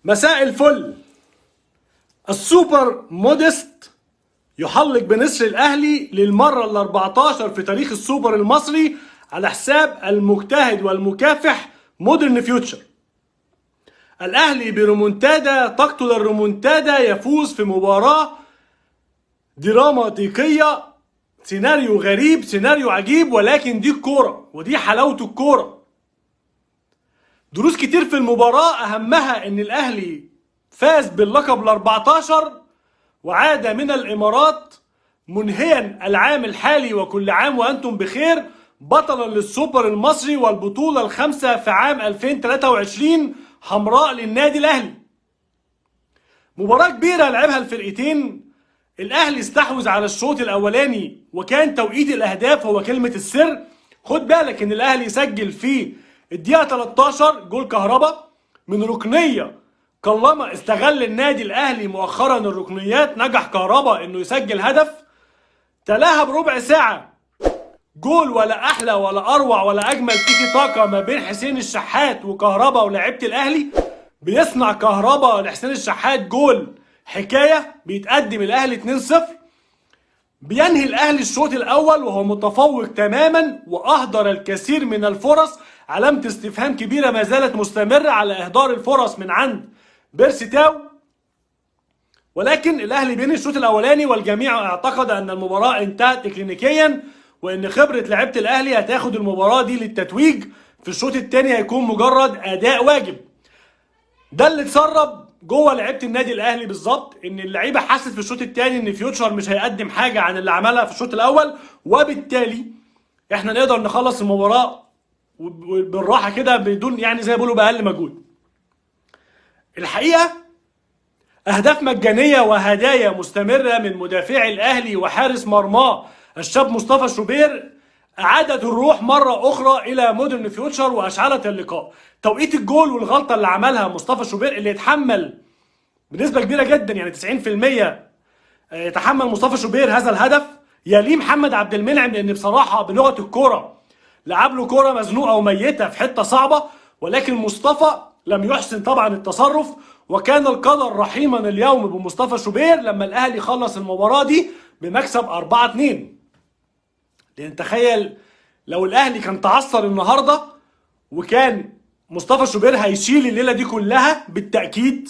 مساء الفل. السوبر مودست يحلق بنصر الاهلي للمره ال14 في تاريخ السوبر المصري على حساب المجتهد والمكافح مودرن فيوتشر. الاهلي بريمونتادا تقتل الريمونتادا يفوز في مباراه دراماتيكيه، سيناريو غريب، سيناريو عجيب، ولكن دي الكوره ودي حلاوه الكوره. دروس كتير في المباراة، أهمها إن الأهلي فاز باللقب ال14 وعاد من الإمارات منهيا العام الحالي، وكل عام وأنتم بخير، بطلا للسوبر المصري والبطولة الخامسة في عام 2023 حمراء للنادي الأهلي. مباراة كبيرة لعبها الفرقتين. الأهلي استحوذ على الشوط الأولاني وكان توقيت الأهداف هو كلمة السر. خد بالك إن الأهلي سجل في الدقيقة 13 جول كهربا من ركنية. كلما استغل النادي الأهلي مؤخرا الركنيات نجح كهربا إنه يسجل هدف. تلاها بربع ساعة جول ولا أحلى ولا أروع ولا أجمل تيكي تاكا ما بين حسين الشحات وكهربا ولاعيبة الأهلي. بيصنع كهربا لحسين الشحات جول حكاية، بيتقدم الأهلي 2-0. بينهي الأهلي الشوط الأول وهو متفوق تماما وأهدر الكثير من الفرص. علامة استفهام كبيرة ما زالت مستمرة على إهدار الفرص من عند بيرسي تاو، ولكن الأهلي بينهي الشوط الأولاني والجميع اعتقد أن المباراة انتهت إكلينيكيا وأن خبرة لعيبة الأهلي هتاخد المباراة دي للتتويج. في الشوط الثاني هيكون مجرد أداء واجب. ده اللي اتسرب جوه لعيبه النادي الاهلي بالظبط، ان اللعيبه حست في الشوط الثاني ان فيوتشر مش هيقدم حاجه عن اللي عملها في الشوط الاول، وبالتالي احنا نقدر نخلص المباراه بالراحه كده بدون يعني زي ما بيقولوا باقل مجهود. الحقيقه اهداف مجانيه وهدايا مستمره من مدافعي الاهلي وحارس مرماه الشاب مصطفى شوبير اعادت الروح مره اخرى الى مودرن فيوتشر واشعلت اللقاء. توقيت الجول والغلطه اللي عملها مصطفى شوبير اللي يتحمل بنسبه كبيره جدا يعني 90% يتحمل مصطفى شوبير هذا الهدف. يليه محمد عبد المنعم، لان بصراحه بلغه الكوره لعب له كوره مزنوقه وميته في حته صعبه، ولكن مصطفى لم يحسن طبعا التصرف. وكان القدر رحيما اليوم بمصطفى شوبير لما الاهلي خلص المباراه دي بمكسب 4-2. لان تخيل لو الاهلي كان تعثر النهارده وكان مصطفى شوبير هيشيل الليله دي كلها بالتاكيد.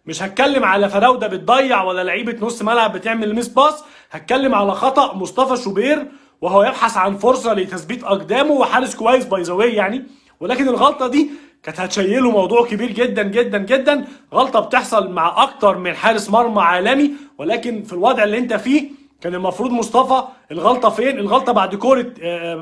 مش هتكلم على فراوده بتضيع ولا لعيبه نص ملعب بتعمل ميس باس، هتكلم على خطا مصطفى شوبير وهو يبحث عن فرصه لتثبيت اقدامه، وحارس كويس باي ذا واي يعني. ولكن الغلطه دي كانت هتشيله موضوع كبير جدا جدا جدا. غلطه بتحصل مع اكتر من حارس مرمى عالمي، ولكن في الوضع اللي انت فيه كان المفروض مصطفى الغلطه فين؟ الغلطه بعد كوره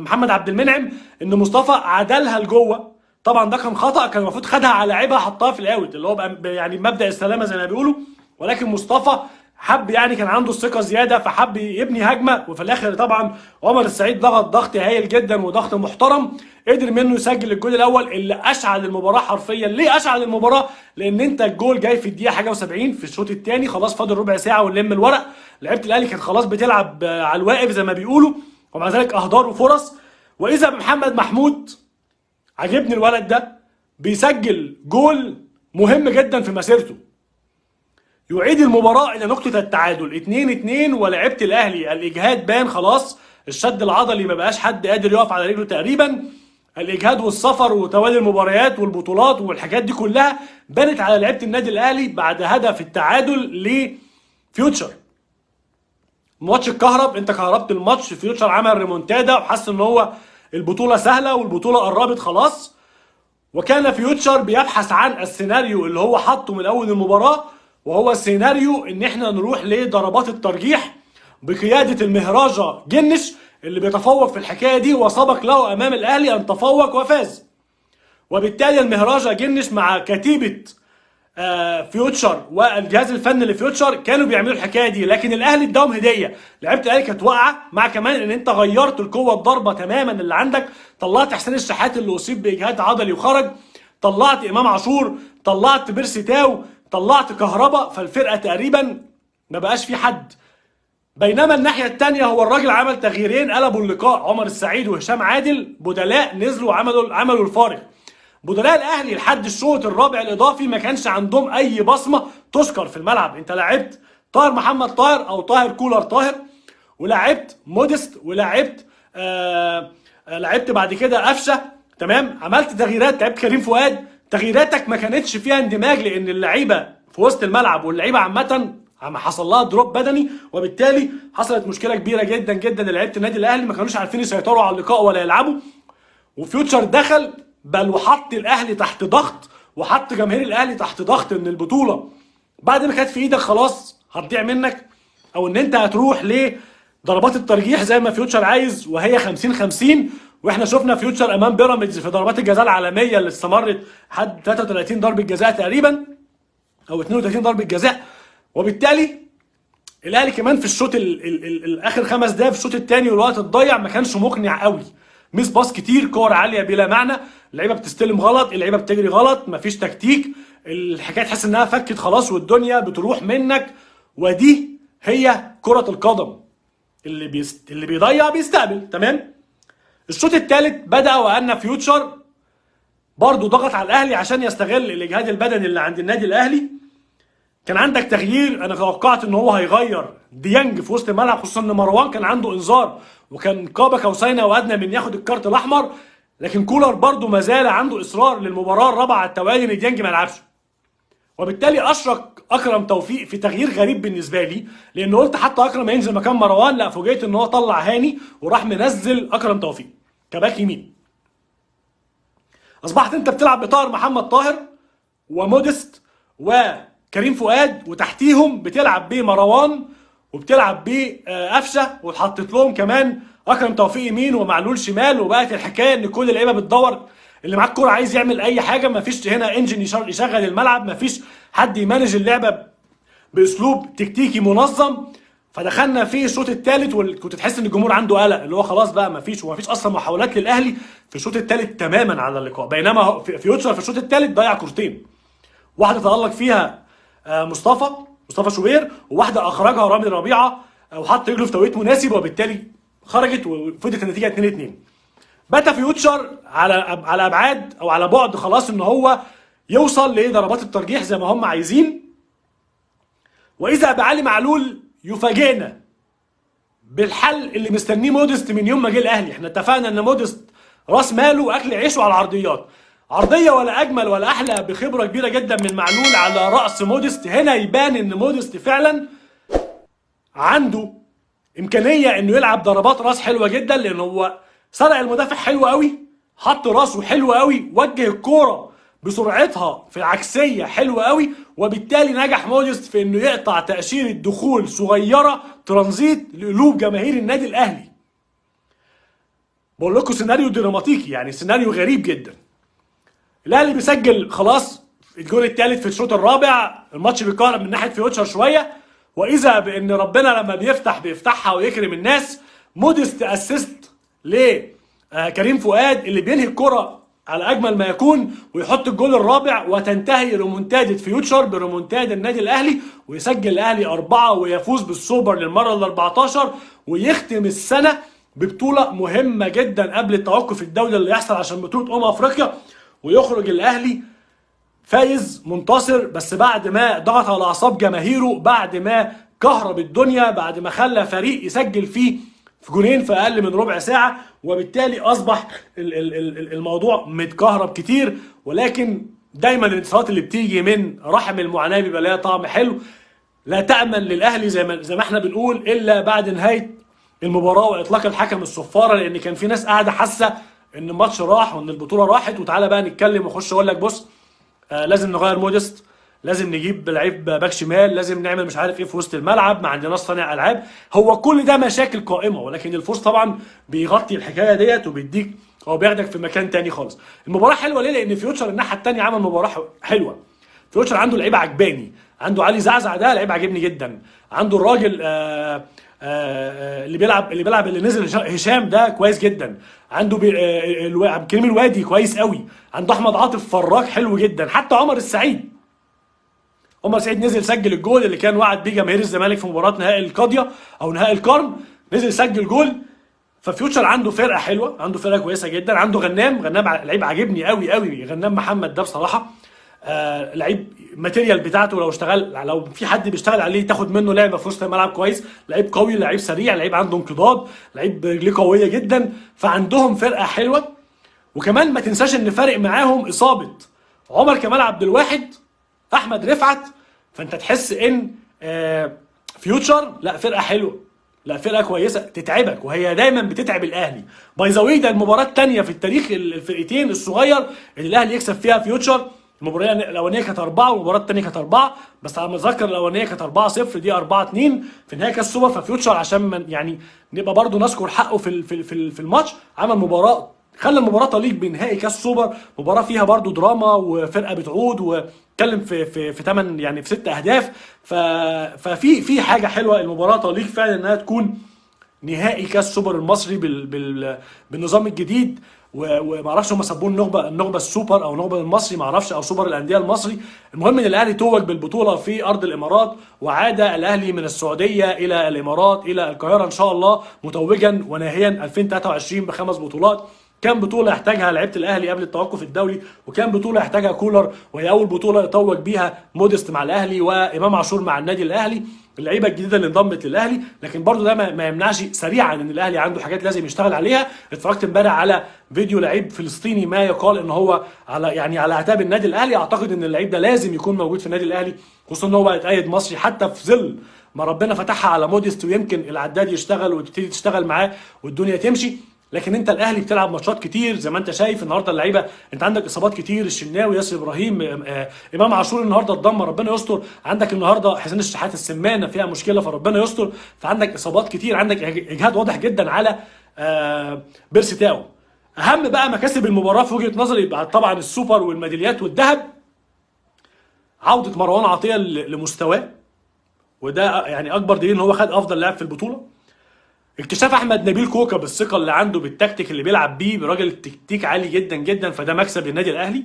محمد عبد المنعم ان مصطفى عدلها لجوه. طبعا ده كان خطا، كان المفروض خدها على لعيبه حطها في الاوت اللي هو يعني مبدا السلامه زي ما بيقولوا. ولكن مصطفى حب يعني كان عنده الثقه زياده فحب يبني هجمه، وفي الاخر طبعا عمر السعيد ضغط هايل جدا وضغط محترم، قدر منه يسجل الجول الاول اللي اشعل المباراه حرفيا. ليه اشعل المباراه؟ لان انت الجول جاي في الدقيقه حاجه و70 في الشوط الثاني، خلاص فاضل ربع ساعه ونلم الورق. لعيبه الاهلي كانت خلاص بتلعب على الواقف زي ما بيقولوا، ومع ذلك اهدار وفرص. واذا بمحمد محمود، عجبني الولد ده، بيسجل جول مهم جدا في مسيرته، يعيد المباراة إلى نقطة التعادل 2-2. ولعبت الأهلي الإجهاد بان خلاص، الشد العضلي ما بقاش حد قادر يقف على رجله تقريبا. الإجهاد والسفر وتوالي المباريات والبطولات والحاجات دي كلها بانت على لعيبة النادي الأهلي بعد هدف التعادل لفيوتشر. ماتش الكهرب، أنت كهربت الماتش، فيوتشر عمل ريمونتادا وحس إن هو البطولة سهلة والبطولة قربت خلاص. وكان فيوتشر بيبحث عن السيناريو اللي هو حطه من أول المباراة، وهو سيناريو ان احنا نروح لضربات الترجيح بقيادة المهراجة جنش اللي بيتفوق في الحكايه دي، وسبق له امام الاهلي ان تفوق وفاز. وبالتالي المهراجة جنش مع كتيبة فيوتشر والجهاز الفني لفيوتشر كانوا بيعملوا الحكايه دي، لكن الاهلي اداهم هديه. لعيبه الاهلي كانت واقعه، مع كمان ان انت غيرت القوه الضربه تماما اللي عندك، طلعت حسين الشحات اللي اصيب باجهاد عضلي وخرج، طلعت امام عاشور، طلعت بيرسي تاو، طلعت كهربا، فالفرقه تقريبا ما بقاش في حد. بينما الناحيه الثانيه هو الراجل عمل تغييرين قلبوا اللقاء، عمر السعيد وهشام عادل بدلاء نزلوا عملوا الفارق. بدلاء الاهلي لحد الشوط الرابع الاضافي ما كانش عندهم اي بصمه تذكر في الملعب. انت لعبت طاهر محمد طاهر او طاهر كولر طاهر، ولعبت مودست، ولعبت لعبت بعد كده قفشه، تمام. عملت تغييرات، لعبت كريم فؤاد، تغييراتك ما كانتش فيها اندماج، لان اللعيبه في وسط الملعب واللعيبه عامه حصل لها دروب بدني، وبالتالي حصلت مشكله كبيره جدا جدا للعيبه النادي الاهلي، ما كانوش عارفين يسيطروا على اللقاء ولا يلعبوا. وفيوتشر دخل بل وحط الاهلي تحت ضغط، وحط جماهير الاهلي تحت ضغط ان البطوله بعد ما كانت في ايدك خلاص هتضيع منك، او ان انت هتروح لضربات الترجيح زي ما فيوتشر عايز، وهي 50-50. واحنا شفنا فيوتشر امام بيراميدز في ضربات الجزاء العالميه اللي استمرت لحد 33 ضربه جزاء تقريبا، او 32 ضربه جزاء. وبالتالي الاهلي كمان في الشوط الاخر 5 دقايق في الشوط الثاني والوقت الضيع ما كانش مقنع قوي. ميس باص كتير، كور عاليه بلا معنى، اللعيبه بتستلم غلط، اللعيبه بتجري غلط، مفيش تكتيك، الحكايه تحس انها فكت خلاص والدنيا بتروح منك. ودي هي كره القدم، اللي بيضيع بيستقبل، تمام. الشوط الثالث بدا وان فيوتشر برضه ضغط على الاهلي عشان يستغل الاجهاد البدني اللي عند النادي الاهلي. كان عندك تغيير، انا توقعت ان هو هيغير ديانج في وسط الملعب، خصوصا ان مروان كان عنده انذار وكان قاب قوسين او ادنى من ياخد الكارت الاحمر، لكن كولر برضه ما زال عنده اصرار للمباراه الرابعه على التوالي ان ديانج ما يلعبش. وبالتالي اشرك اكرم توفيق في تغيير غريب بالنسبه لي، لان قلت حتى اكرم هينزل مكان مروان، لا فوجئت ان هو طلع هاني وراح منزل اكرم توفيق كباك يمين. اصبحت انت بتلعب بطاهر محمد طاهر ومودست وكريم فؤاد، وتحتيهم بتلعب بمروان وبتلعب بقفشه، واتحطت لهم كمان اكرم توفيق يمين ومعلول شمال. وبقت الحكايه ان كل اللعيبه بتدور، اللي معاك كوره عايز يعمل اي حاجه، مفيش هنا انجن يشغل الملعب، مفيش حد يمانج اللعبه باسلوب تكتيكي منظم. فدخلنا في الشوط الثالث وكنت تحس ان الجمهور عنده قلق، اللي هو خلاص بقى مفيش اصلا محاولات للاهلي في الشوط الثالث تماما على اللقاء. بينما فيوتشر في الشوط الثالث ضيع كورتين، واحده تألق فيها مصطفى شوبير، وواحده اخرجها رامي ربيعه وحط رجله في توقيت مناسب، وبالتالي خرجت وفضلت النتيجه 2-2. بات فيوتشر على ابعاد او على بعد خلاص ان هو يوصل لضربات الترجيح زي ما هم عايزين. واذا بعلي معلول يفاجئنا بالحل اللي مستنيه مودست من يوم ما جه الاهلي. احنا اتفقنا ان مودست راس ماله واكل عيشه على العرضيات، عرضيه ولا اجمل ولا احلى بخبره كبيره جدا من معلول على راس مودست. هنا يبان ان مودست فعلا عنده امكانيه انه يلعب ضربات راس حلوه جدا، لان هو سرق المدافع حلو قوي، حط راسه حلو قوي، وجه الكوره بسرعتها في العكسيه حلوه قوي، وبالتالي نجح مودست في انه يقطع تاشيره دخول صغيره ترانزيت لقلوب جماهير النادي الاهلي. بقول لكم سيناريو دراماتيكي، يعني سيناريو غريب جدا. الاهلي بيسجل خلاص الجول الثالث في الشوط الرابع، الماتش بيتكهرب من ناحيه فيوتشر شويه، واذا بان ربنا لما بيفتحها ويكرم الناس. مودست اسيست لكريم فؤاد اللي بينهي الكره على اجمل ما يكون ويحط الجول الرابع، وتنتهي ريمونتادا فيوتشر بريمونتادا النادي الاهلي، ويسجل الاهلي 4 ويفوز بالسوبر للمره ال14، ويختم السنه ببطوله مهمه جدا قبل التوقف الدولي اللي يحصل عشان بطوله افريقيا، ويخرج الاهلي فايز منتصر، بس بعد ما ضغط على اعصاب جماهيره، بعد ما كهرب الدنيا، بعد ما خلى فريق يسجل فيه في جونين في اقل من ربع ساعه. وبالتالي اصبح الموضوع متكهرب كتير، ولكن دايما الانتصارات اللي بتيجي من رحم المعاناه بيبقى لها طعم حلو. لا تامن للاهلي زي ما احنا بنقول الا بعد نهايه المباراه واطلاق الحكم الصفاره، لان كان في ناس قاعده حاسه ان الماتش راح وان البطوله راحت. وتعالى بقى نتكلم واخش اقول لك بص، لازم نغير مودست، لازم نجيب لعيب باك شمال، لازم نعمل مش عارف ايه في وسط الملعب، ما عندناش صانع العاب. هو كل ده مشاكل قائمه، ولكن الفوز طبعا بيغطي الحكايه ديت وبيديك، هو بياخدك في مكان تاني خالص. المباراه حلوه ليه؟ لان فيوتشر الناحيه التانيه عمل مباراه حلوه. فيوتشر عنده لعيبه عجباني، عنده علي زعزع ده لعيب عاجبني جدا، عنده الراجل اللي نزل هشام ده كويس جدا، عنده عبد الكريم الوادي كويس قوي، عنده احمد عاطف فراج حلو جدا، حتى عمر السعيد. عمر سعيد نزل سجل الجول اللي كان وعد بيه جماهير الزمالك في مباراه نهائي القاضيه او نهائي القرن، نزل سجل جول. ففيوتشر عنده فرقه حلوه، عنده فرقه كويسه جدا، عنده غنام لعيب عاجبني قوي قوي، غنام محمد ده بصراحه لعيب ماتيريال بتاعته، لو في حد بيشتغل عليه تاخد منه لعبه في وسط الملعب كويس، لعيب قوي، لعيب سريع، لعيب عنده انقضاض، لعيب رجليه قويه جدا. فعندهم فرقه حلوه. وكمان ما تنساش ان فارق معاهم اصابه عمر كمال عبد الواحد، احمد رفعت. فانت تحس ان فيوتشر لا فرقه حلوه، لا فرقه كويسه تتعبك، وهي دايما بتتعب الاهلي. باي ذا واي ده المباراه الثانيه في التاريخ الفرقتين الصغير اللي الاهلي يكسب فيها فيوتشر. المباراه الاولانيه كانت 4 والمباراه الثانيه كانت 4، بس على ما اتذكر الاولانيه كانت 4-0 دي 4-2 في نهائي كاس السوبر. ففيوتشر عشان من يعني نبقى برضو نذكر حقه في الماتش، عمل مباراه خلى المباراه تليق بنهائي كاس السوبر، مباراه فيها برضو دراما وفرقه بتعود، واتكلم في 8 يعني في 6 اهداف. ففي حاجه حلوه، المباراه تليق فعلا انها تكون نهائي كاس سوبر المصري بالنظام الجديد. وما اعرفش هم سموه النخبه السوبر او النخبه المصري، ما اعرفش، او سوبر الانديه المصري. المهم ان الاهلي توج بالبطوله في ارض الامارات، وعاد الاهلي من السعوديه الى الامارات الى القاهره ان شاء الله متوجا وناهيا 2023 ب5 بطولات. كان بطوله يحتاجها لعيبه الاهلي قبل التوقف الدولي، وكان بطوله يحتاجها كولر، وهي اول بطوله يتوج بيها موديست مع الاهلي وامام عاشور مع النادي الاهلي، اللعيبه الجديده اللي انضمت للاهلي. لكن برضو ده ما يمنعش سريعا ان الاهلي عنده حاجات لازم يشتغل عليها. اتفرجت امبارح على فيديو لعيب فلسطيني ما يقال ان هو على عتاب النادي الاهلي. اعتقد ان اللعيب ده لازم يكون موجود في النادي الاهلي، خصوصا ان هو بقى يتأيد مصري حتى في ظل ما ربنا فتحها على موديست، ويمكن العداد يشتغل وتبتدي تشتغل معاه والدنيا تمشي. لكن انت الاهلي بتلعب ماتشات كتير زي ما انت شايف النهارده، اللعيبه انت عندك اصابات كتير، الشناوي، ياسر ابراهيم، امام عاشور النهارده اتدمر ربنا يستر، عندك النهارده حسين الشحات السمانه فيها مشكله فربنا يستر. فعندك اصابات كتير، عندك اجهاد واضح جدا على بيرسي تاو. اهم بقى مكاسب المباراه في وجهه نظري بعد طبعا السوبر والميداليات والذهب، عوده مروان عطيه لمستواه، وده يعني اكبر دليل ان هو خد افضل لاعب في البطوله. اكتشاف احمد نبيل كوكا بالثقه اللي عنده بالتكتيك اللي بيلعب بيه، براجل تكتيك عالي جدا جدا، فده مكسب للنادي الاهلي.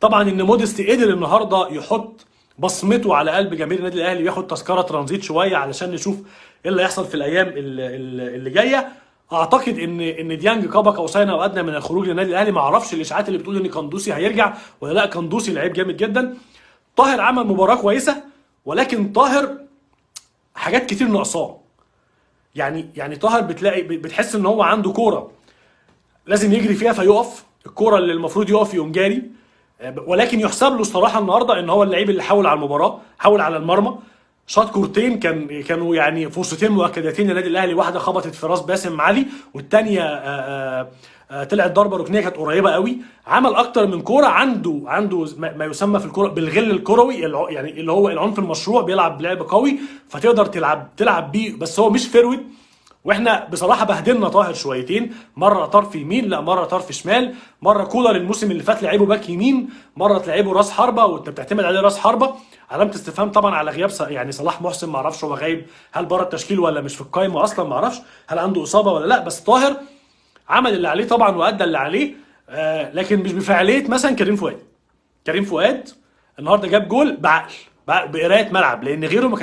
طبعا ان موديست قدر النهارده يحط بصمته على قلب جماهير النادي الاهلي، وياخد تذكره ترانزيت شويه علشان نشوف ايه اللي هيحصل في الايام اللي جايه. اعتقد ان ديانج كابا قوسين او ادنى من الخروج للنادي الاهلي. ما اعرفش الاشاعات اللي بتقول ان قندوسي هيرجع ولا لا، قندوسي لعيب جامد جدا. طاهر عمل مباراه كويسه، ولكن طاهر حاجات كتير ناقصاه. يعني طاهر بتحس ان هو عنده كوره لازم يجري فيها فيقف، الكوره اللي المفروض يقف يقوم جاري. ولكن يحسب له الصراحه النهارده ان هو اللعيب اللي حاول على المباراه، حاول على المرمى، شاط كورتين كانوا يعني فرصتين مؤكدتين للنادي الاهلي، واحده خبطت في راس باسم علي، والثانيه طلعت ضربه ركنيه كانت قريبه قوي. عمل اكتر من كوره، عنده ما يسمى في الكوره بالغل الكروي، يعني اللي هو العنف المشروع، بيلعب لعب قوي فتقدر تلعب بيه، بس هو مش فيرويد. واحنا بصراحه بهدلنا طاهر شويتين، مره طرف يمين، لا مره طرف شمال، مره كولر الموسم اللي فات لعبه باك يمين، مره تلعبه راس حربه وانت بتعتمد عليه راس حربه. علامه استفهام طبعا على غياب يعني صلاح محسن، ما اعرفش هو غايب، هل بره التشكيل ولا مش في القائمه اصلا، ما اعرفش هل عنده اصابه ولا لا. بس طاهر عمل اللي عليه طبعا وادى اللي عليه، لكن مش بفعاليه مثلا كريم فؤاد النهارده جاب جول بعقل بقرايه ملعب، لان غيره ما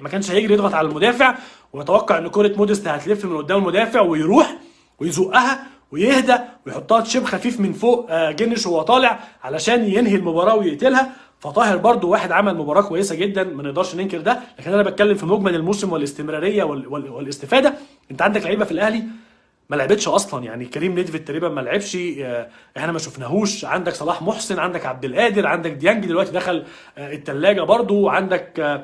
كانش هيجري يضغط على المدافع ويتوقع ان كره موديست هتلف من قدام المدافع ويروح ويزقها ويهدى ويحطها تشيب خفيف من فوق جنش وهو طالع علشان ينهي المباراه ويقتلها. فطاهر برضو واحد عمل مباراه كويسه جدا، ما نقدرش ننكر ده. لكن انا بتكلم في مجمل الموسم والاستمراريه والاستفاده. انت عندك لعيبه في الاهلي ما لعبتش اصلا، يعني كريم نيدفيد تقريبا ما لعبش، احنا ما شفناهوش. عندك صلاح محسن، عندك عبد القادر، عندك ديانج دلوقتي دخل الثلاجه برضو، عندك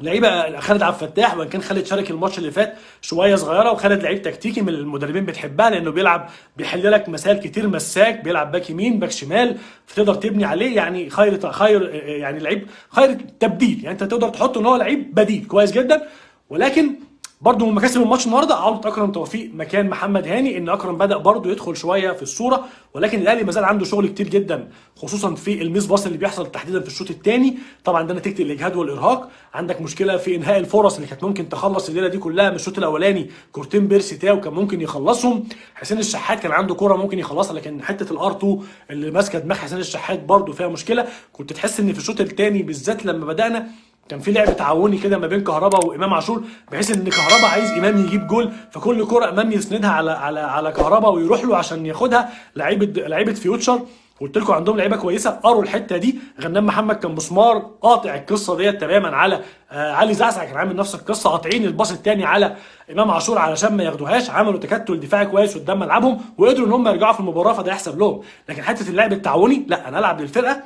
لعيبه خالد عبد الفتاح، وان كان خالد شارك الماتش اللي فات شويه صغيره، وخالد لعيب تكتيكي من المدربين بتحبها لانه بيلعب بيحل لك مسائل كتير، مساك بيلعب باك يمين باك شمال، فتقدر تبني عليه. يعني خير يعني لعيب خير تبديل، يعني انت تقدر تحطه ان هو لعيب بديل كويس جدا. ولكن برضه من مكاسب الماتش النهارده عوده اكرم توفيق مكان محمد هاني، ان اكرم بدا برضه يدخل شويه في الصوره، ولكن الاهلي ما زال عنده شغل كتير جدا، خصوصا في الميس باص اللي بيحصل تحديدا في الشوط الثاني. طبعا ده نتيجه الاجهاد والارهاق. عندك مشكله في انهاء الفرص اللي كانت ممكن تخلص الليله دي كلها من الشوط الاولاني، كورتين بيرسي تاو كان ممكن يخلصهم، حسين الشحات كان عنده كوره ممكن يخلصها، لكن حته الار 2 اللي ماسكه دماغ حسين الشحات برضه فيها مشكله. كنت تحس ان في الشوط الثاني بالذات لما بدانا كان في لعب تعاوني كده ما بين كهربا وامام عاشور، بحيث ان كهربا عايز امام يجيب جول، فكل كره امام يسندها على كهربا ويروح له عشان ياخدها. لعيبه فيوتشر قلت لكم عندهم لعيبه كويسه، قروا الحته دي. غنام محمد كان مسمار قاطع القصه ديت تماما على علي زعزع، كان عامل نفس القصه، قاطعين الباص الثاني على امام عاشور علشان ما ياخدوهاش، عملوا تكتل دفاعي كويس قدام ملعبهم وقدروا ان هم يرجعوا في المباراه، فده يحسب لهم. لكن حته اللعب التعاوني لا، انا العب للفرقه،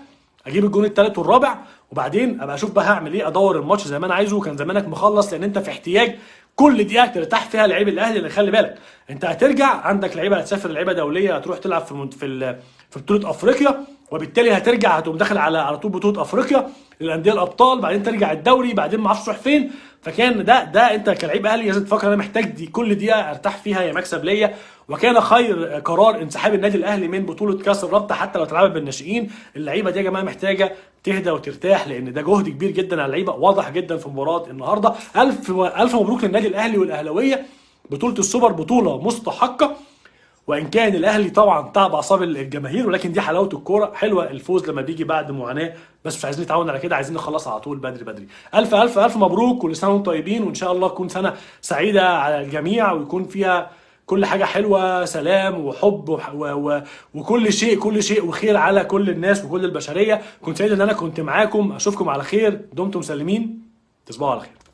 اجيب الجون الثالث والرابع، وبعدين ابقى اشوف بقى هعمل ايه، ادور الماتش زي ما انا عايزه. كان زمانك مخلص، لان انت في احتياج كل دقيقه ترتاح فيها لعيب الاهلي. اللي خلي بالك انت هترجع عندك لعيبه هتسافر، لعيبه دوليه هتروح تلعب في بطوله افريقيا، وبالتالي هترجع هتقوم داخل على طول بطوله افريقيا للانديه الابطال، بعدين ترجع الدوري، بعدين ما اعرفش تروح فين. فكان ده انت كلاعب اهلي لازم تفكر انا محتاج دي كل دقيقه ارتاح فيها يا مكسب ليا. وكان خير قرار انسحاب النادي الاهلي من بطوله كاس الرابطه حتى لو تلعبها بالناشئين. اللعيبه دي يا جماعه محتاجه تهدى وترتاح، لان ده جهد كبير جدا على اللعيبه، واضح جدا في مباراه النهارده. الف مبروك للنادي الاهلي والاهلاويه، بطوله السوبر بطوله مستحقه، وان كان الاهلي طبعا تعب اعصاب الجماهير، ولكن دي حلاوه الكوره، حلوه الفوز لما بيجي بعد معاناه، بس مش عايزين نتعاون على كده، عايزين نخلص على طول بدري بدري. الف الف الف مبروك، كل سنه وانتم طيبين، وان شاء الله تكون سنه سعيده على الجميع، ويكون فيها كل حاجه حلوه، سلام وحب وكل شيء كل شيء وخير على كل الناس وكل البشريه. كنت سعيد ان انا كنت معاكم، اشوفكم على خير، دمتم سالمين، تصبحوا على خير.